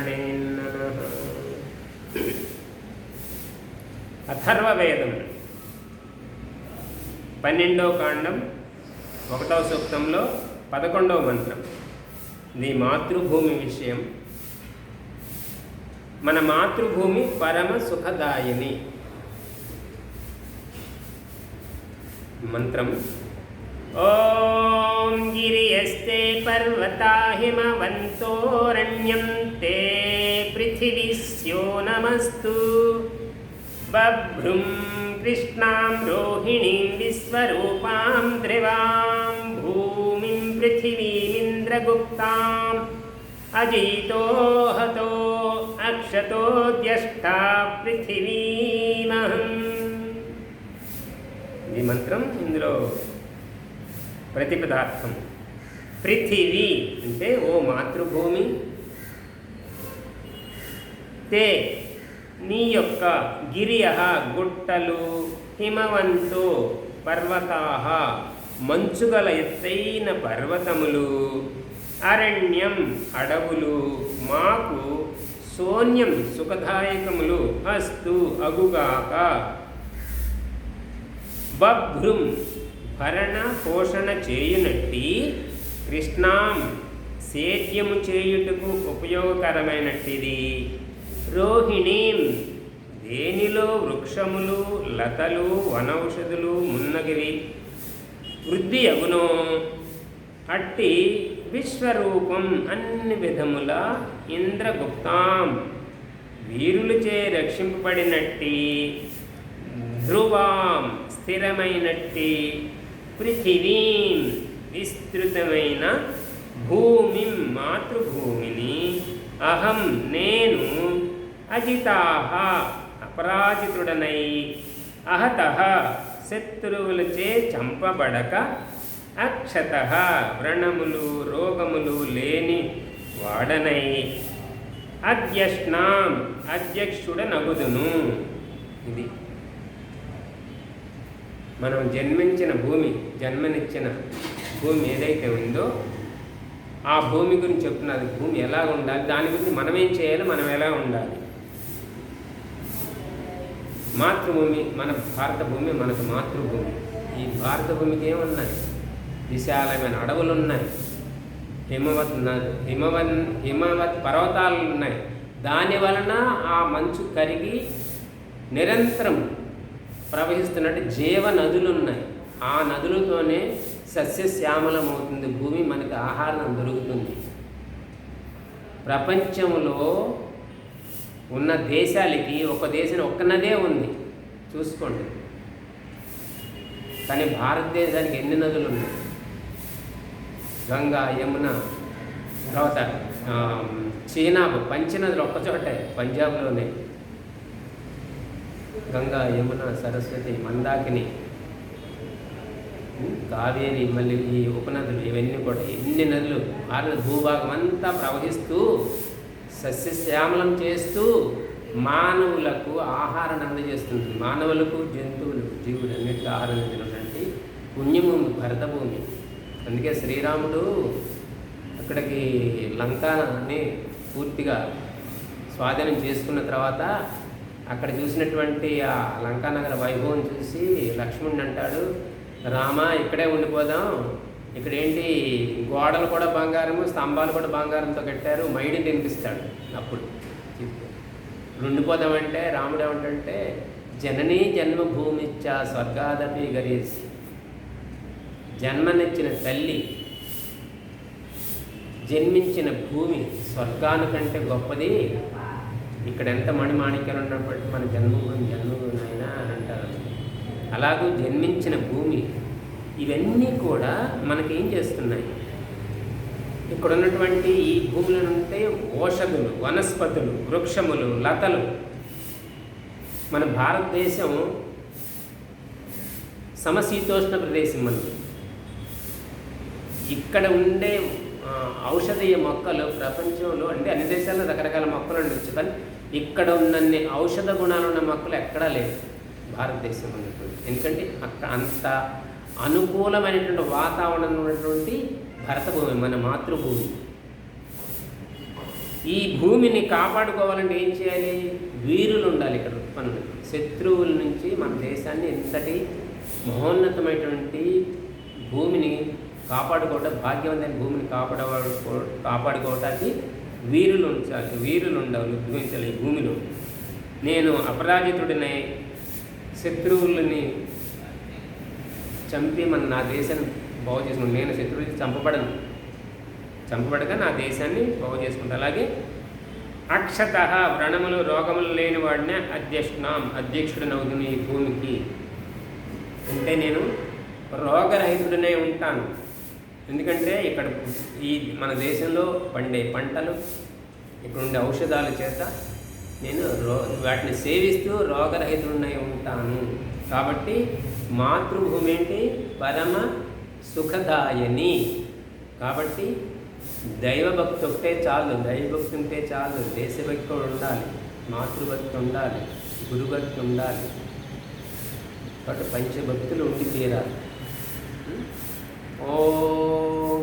నమః. అథర్వవేదం 12వ కాండం 1వ సూక్తంలో 11వ మంత్రం. ఇది మాతృభూమి విషయం. మన మాతృభూమి పరమ సుఖదాయిని. మంత్రం ఓం గిరియస్తే పర్వతా హిమవంతోరణ్యం తే పృథివీస్యో నమస్తు బభ్రుం కృష్ణాం రోహిణీం విశ్వరూపాం ధ్రువాం భూమిం పృథివీమింద్రగుప్తాం అజితో హతో అక్షతో ద్యష్టా పృథివీమహం. ఈ మంత్రం ఇందులో ప్రతిపదార్థం. పృథివీ అంటే ఓ మాతృభూమి, తే నీ యొక్క గిరియ గుట్టలు, హిమవంతో పర్వతాః మంచుగల ఎత్తైన పర్వతములు, అరణ్యం అడవులు మాకు శూన్యం సుఖదాయకములు అస్తు అగుగాక. బభ్రుం భరణ పోషణ చేయునట్టి, కృష్ణాం సేద్యము చేయుటకు ఉపయోగకరమైనట్టిది, రోహిణీం దేనిలో వృక్షములు లతలు వనౌషధులు మున్నగివి వృద్ధి అగునో అట్టి విశ్వరూపం అన్ని విధముల ఇంద్రగుప్తాం వీరులచే రక్షింపబడినట్టి, ధ్రువాం స్థిరమైనట్టి, పృథివీం విస్తృతమైన భూమిం మాతృభూమిని, అహం నేను, అజితాః అపరాజితుడనై, అహతః శత్రువులచే చంపబడక, అక్షతః వ్రణములు రోగములు లేని వాడనై, అధ్యష్ణాం అధ్యక్షుడనగుదును. ఇది మనం జన్మించిన భూమి, జన్మనిచ్చిన భూమి ఏదైతే ఉందో ఆ భూమి గురించి చెప్తున్నది. భూమి ఎలా ఉండాలి, దాని గురించి మనం ఏం చేయాలి, మనం ఎలా ఉండాలి. మాతృభూమి మన భారత భూమి, మనకు మాతృభూమి. ఈ భారత భూమికి ఏమున్నాయి? విశాలమైన అడవులు ఉన్నాయి, హిమవత్ పర్వతాలు ఉన్నాయి. దాని వలన ఆ మంచు కరిగి నిరంతరం ప్రవహిస్తున్నట్టు జీవ నదులు ఉన్నాయి. ఆ నదులతోనే సస్యశ్యామలమవుతుంది భూమి, మనకి ఆహారం దొరుకుతుంది. ప్రపంచంలో ఉన్న దేశాలకి ఒక దేశం ఒక్క నదే ఉంది చూసుకోండి. కానీ భారతదేశానికి ఎన్ని నదులు ఉన్నాయి? గంగా, యమున, తర్వాత చీనాబ్, పంచనదులు ఒక్కచోటే పంజాబ్లోనే. గంగా, యమున, సరస్వతి, మందాకిని, కావేరి, మళ్ళీ ఈ ఉపనదులు, ఇవన్నీ కూడా ఎన్ని నదులు భారత భూభాగం అంతా ప్రవహిస్తూ సస్యశ్యామలం చేస్తూ మానవులకు ఆహారాన్ని అందజేస్తుంది. మానవులకు, జంతువులకు, జీవులు అన్నిటికీ ఆహారం అందించినటువంటి పుణ్యభూమి భరతభూమి. అందుకే శ్రీరాముడు అక్కడికి లంకని పూర్తిగా స్వాధీనం చేసుకున్న తర్వాత అక్కడ చూసినటువంటి ఆ లంకానగర వైభవం చూసి లక్ష్మణుడు అంటాడు, రామ ఇక్కడే ఉండిపోదాం, ఇక్కడ ఏంటి గోడలు కూడా బంగారము, స్తంభాలు కూడా బంగారంతో కట్టారు, మైడిని తినిపిస్తాడు. అప్పుడు ఉండిపోదామంటే రాముడు ఏమంటే, జననీ జన్మభూమిచ్చ స్వర్గాదపి గరీసి, జన్మనిచ్చిన తల్లి, జన్మించిన భూమి స్వర్గానికంటే గొప్పది. ఇక్కడ ఎంత మణిమాణిక్యాలు ఉన్నప్పటికీ మన జన్మభూమి అయినా అని అంటారు. అలాగూ జన్మించిన భూమి, ఇవన్నీ కూడా మనకి ఏం చేస్తున్నాయి? ఇక్కడ ఉన్నటువంటి ఈ భూముల నుండి ఓషధులు, వనస్పతులు, వృక్షములు, లతలు. మన భారతదేశం సమశీతోష్ణ ప్రదేశం. మనకి ఇక్కడ ఉండే ఔషధీయ మొక్కలు ప్రపంచంలో అంటే అన్ని దేశాల్లో రకరకాల మొక్కలు ఉండొచ్చు, కానీ ఇక్కడ ఉన్నన్ని ఔషధ గుణాలు ఉన్న మొక్కలు ఎక్కడా లేవు భారతదేశం ఉన్నటువంటి. ఎందుకంటే అక్కడ అంత అనుకూలమైనటువంటి వాతావరణం ఉన్నటువంటి భరతభూమి మన మాతృభూమి. ఈ భూమిని కాపాడుకోవాలంటే ఏం చేయాలి? వీరులు ఉండాలి. ఇక్కడ ఉత్పన్నం శత్రువుల నుంచి మన దేశాన్ని ఎంతటి మహోన్నతమైనటువంటి భూమిని కాపాడుకోవటం, భాగ్యవంతమైన భూమిని కాపాడుకోవటానికి వీరులు ఉంచాలి, వీరులు ఉండాలి, ఉద్భవించాలి ఈ భూమిలో. నేను అపరాజితుడినై శత్రువులని చంపి నా దేశాన్ని బాగు చేసుకుంటాను. నేను శత్రువులకి చంపబడక నా దేశాన్ని బాగు చేసుకుంటాను. అలాగే అక్షత వ్రణములు రోగములు లేని వాడినే అధ్యక్షుడినవుతున్న ఈ భూమికి. అంటే నేను రోగరహితుడినే ఉంటాను. ఎందుకంటే ఇక్కడ ఈ మన దేశంలో పండే పంటలు, ఇక్కడ ఉండే ఔషధాల చేత నేను వాటిని సేవిస్తూ రోగరహితుడినై ఉంటాను. కాబట్టి మాతృభూమి ఏంటి? పరమ సుఖదాయని. కాబట్టి దైవభక్తి ఒకటే చాలు, దైవభక్తి ఉంటే చాలు. దేశభక్తి కూడా ఉండాలి, మాతృభక్తి ఉండాలి, గురుభక్తి ఉండాలి. కాబట్టి పంచభక్తులు ఉండి తీరాలి. ఓం